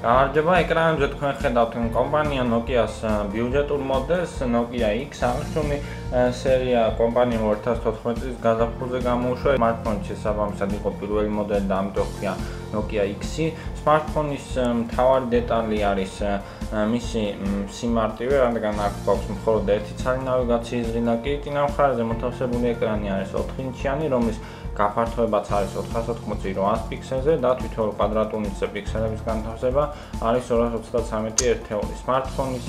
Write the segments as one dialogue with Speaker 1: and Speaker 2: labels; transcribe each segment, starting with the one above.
Speaker 1: გამარჯობა, ეკრანებზე თქვენ ხედავთ კომპანია Nokia-ს ბიუჯეტურ მოდელს Nokia X აღნიშნული სერია კომპანიამ 2014 წლის გაზაფხულზე გამოუშვა smartphone-ის შესაბამისად იყო პირველი მოდელი და ამიტომ ხია Nokia X-ი. Smartphone-ის მთავარი დეტალი არის მისი სიმარტივე, რადგან აქ გვაქვს მხოლოდ ერთი ცალი ნავიგაციის ღილაკი, წინა მხარეზე მოთავსებული ეკრანი არის 4 ინჩიანი, რომლის გაფართოებაც არის 480x800 პიქსელზე და თითოეულ კვადრატულ პიქსელების განთავსება არის 233 ერთეული. Smartphone-ის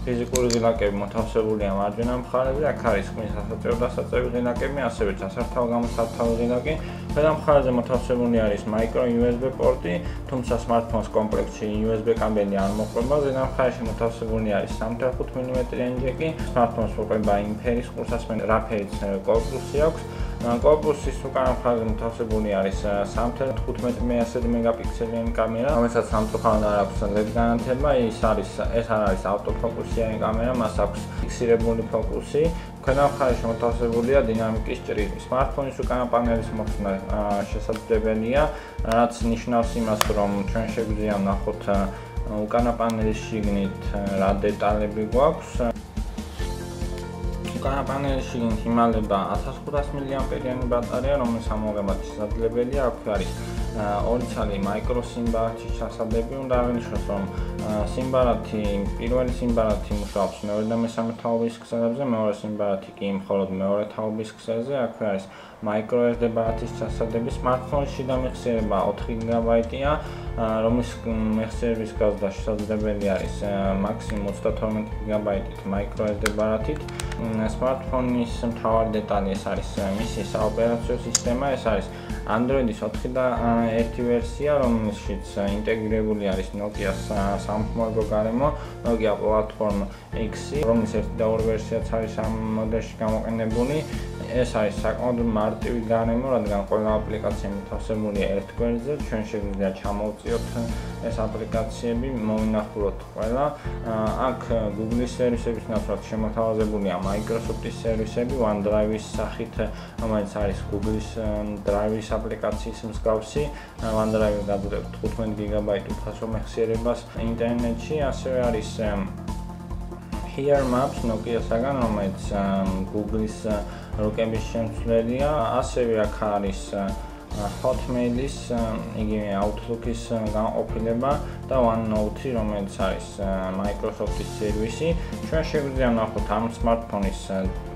Speaker 1: ფიზიკური ღილაკები მოთავსებულია მარჯვენა მხარეზე, აქ არის ხმის ასაწევი და დასაწევი ღილაკები, ასევე ჩასართავ-გამოსართავი ღილაკი. ქვედა მხარეზე მოთავსებული არის micro USB პორტი, თუმცა smartphone-ს კომპლექტში USB კაბელი არ მოყვება. ზედა მხარეში მოთავსებული არის 3.5 მმ ჯეკი. Smartphone-ს უყვება იმ ფერის ყურსასმენ, რა ფერიც კორპუსი აქვს. კორპუსის უკანა მხარეზე მოთავსებული არის 3.15 მეგაპიქსელიანი კამერა, რომელსაც სამწუხაროდ არ აქვს LED განათება. ეს არ არის ავტოფოკუსიანი კამერა, მას აქვს ფიქსირებული ფოკუსი. ქვედა მხარეში მოთავსებულია დინამიკის ჭრილი. Smartphone-ის უკანა პანელის მოხსნა შესაძლებელია, რაც ნიშნავს იმას, რომ ჩვენ შეგვიძლია ვნახოთ უკანა პანელის შიგნით რა დეტალები გვაქვს. უკანა პანელის შიგნით იმალება 1500 მAh-იანი ბატარეა, რომლის ამოღებაც შესაძლებელია. აქ არის ორი ცალი micro SIM-ბარათის ჩასადები. უნდა აღინიშნოს, რომ პირველი SIM-ბარათი მუშაობს მეორე და მესამე თაობის ქსელებზე, მეორე SIM-ბარათი კი მხოლოდ მეორე თაობის ქსელზე. აქ არის micro SD ბარათის ჩასადები. Smartphone-ის შიდა მეხსიერება 4 GB-ია, რომლის მეხსიერების გაზრდა შესაძლებელი არის მაქსიმუმ 32 GB-ით micro SD ბარათით. Smartphone-ის მთავარი დეტალი ეს არის მისი საოპერაციო სისტემა, ეს არის Android-ის 4.1 ვერსია, რომელშიც ინტეგრირებული არის Nokia-ს სამხმოვანო გარემო, Nokia Platform X-ი, რომლის 1 და 2 ვერსიაც არის ამ მოდელში გამოყენებული. ეს არის საკმაოდ მარტივი გარემო, რადგან ყველა აპლიკაცია მოთავსებულია ერთ გვერდზე, ჩვენ შეგვიძლია ჩამოვწიოთ ეს აპლიკაციები, მოვინახულოთ ყველა. აქ Google-ის სერვისების ნაცვლად შემოთავაზებულია Microsoft-ის სერვისები OneDrive-ის სახით, რომელიც არის Google-ის Drive-ის აპლიკაციის მსგავსი. OneDrive გაძლევს 15 GB უფასო მეხსიერებას ინტერნეტში, ასევე არის Here Maps Nokia-საგან, რომელიც Google-ის რუკების შემცვლელია, ასევე აქ არის Hotmail-ის, იგივე Outlook-ის განყოფილება და OneNote-ი, რომელიც არის Microsoft-ის სერვისი. ჩვენ შეგვიძლია ვნახოთ ამ smartphone-ის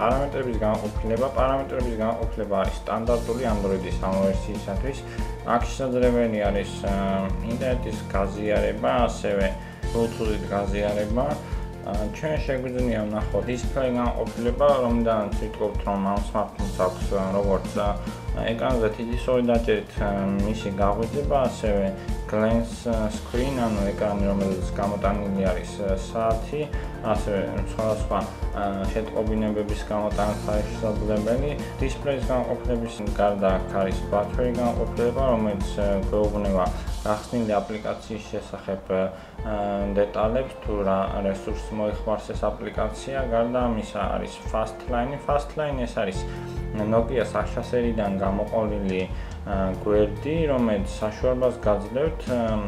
Speaker 1: პარამეტრების განყოფილება. პარამეტრების განყოფილება არის სტანდარტული Android-ის ამ ვერსიისათვის. აქ შესაძლებელი არის ინტერნეტის გაზიარება, ასევე Bluetooth-ის გაზიარება. ჩვენ შეგვიძლია ვნახოთ display განყოფილება, რომლიდანაც ვიტყობთ, რომ ამ smartphone-ს აქვს როგორც ეკრანზე თითის ორი დაჭერით მისი გაღვიძება, ასევე glance screen, ანუ ეკრანი, რომელზეც გამოტანილი არის საათი, ასევე სხვადასხვა შეტყობინებების გამოტანაც არის შესაძლებელი. Display-ის განყოფილების გარდა აქ არის battery განყოფილება, რომელიც გვეუბნება გახსნილი აპლიკაციის შესახებ დეტალებს, თუ რა რესურსს მოიხმარს ეს აპლიკაცია. გარდა ამისა არის Fastline. Fastline ეს არის Nokia-ს 9 სერიიდან გამოყოლილი გვერდი, რომელიც საშუალებას გაძლევთ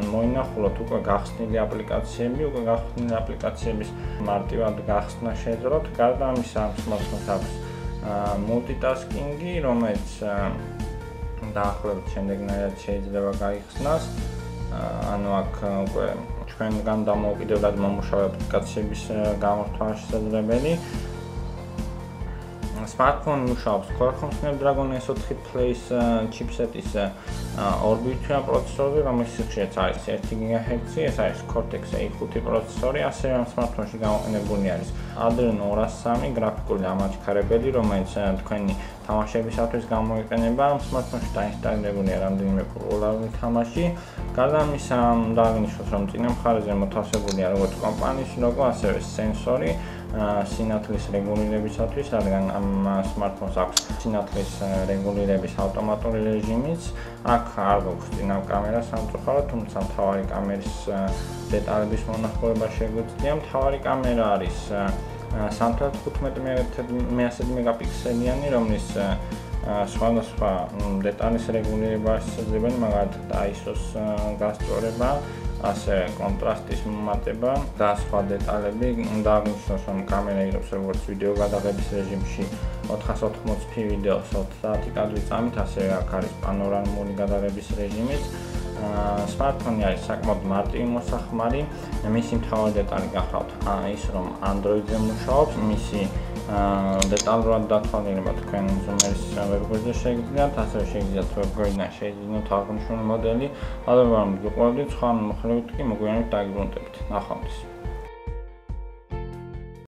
Speaker 1: მოინახულოთ უკვე გახსნილი აპლიკაციები, უკვე გახსნილი აპლიკაციების მარტივად გახსნა შეძროთ. გარდა ამისა, smartphone-ს აქვს multitasking-ი, რომელიც დაახლოებით შემდეგნაირად შეიძლება გაიხსნას. ანუ აქ უკვე ჩვენგან დამოუკიდებლად მომუშავე აპლიკაციების გამორთვა შესაძლებელი. Smartphone მუშაობს Qualcomm Snapdragon S4 Plus chipset-ის 2-ბიტიან პროცესორზე, რომლის სიხშირეც არის 1 GHz, ეს არის Cortex A5 პროცესორი, ასევე ამ smartphone-ში გამოყენებული არის Adreno 203 გრაფიკული დამაჩქარებელი, რომელიც თქვენი თამაშებისათვის გამოიყენება. ამ smartphone-ში დაინსტალირებულია რამდენიმე პოპულარული თამაში. გარდა ამისა, უნდა აღინიშნოს, რომ წინა მხარეზე მოთავსებულია როგორც კომპანიის ლოგო, ასევე სენსორი სინათლის რეგულირებისათვის, რადგან ამ smartphone-ს აქვს სინათლის რეგულირების ავტომატური რეჟიმიც. აქ არ გვაქვს წინა კამერა სამწუხაროდ, თუმცა მთავარი კამერის დეტალების მონახულება შეგვიძლია. მთავარი კამერა არის 3.15 მეგაპიქსელიანი, რომლის სხვადასხვა დეტალის რეგულირება შესაძლებელი, მაგალითად ISO-ს გასწორება, ასევე კონტრასტის მომატება და სხვა დეტალები. უნდა აღნიშნოს, რომ კამერა იღებს როგორც ვიდეო გადაღების რეჟიმში 480p ვიდეოს 20 საათი კადრის წამით, ასევე აქ არის პანორამული გადაღების რეჟიმიც. Smartphone-ი არის საკმაოდ მარტივი მოსახმარი. მისი მთავარი დეტალი გახლავთ ის, რომ Android-ზე მუშაობს. მისი დეტალურად დათვალიერება თქვენ ზუმერის ვებგვერდზე შეგიძლიათ, ასევე შეგიძლიათ ვებგვერდიდან შეიძინოთ აღნიშნული მოდელი. ალბათ რომ გიყვარდით, სხვა მოხლებებით კი მოგვიანებით დაგიბრუნდებით. ნახვამდის.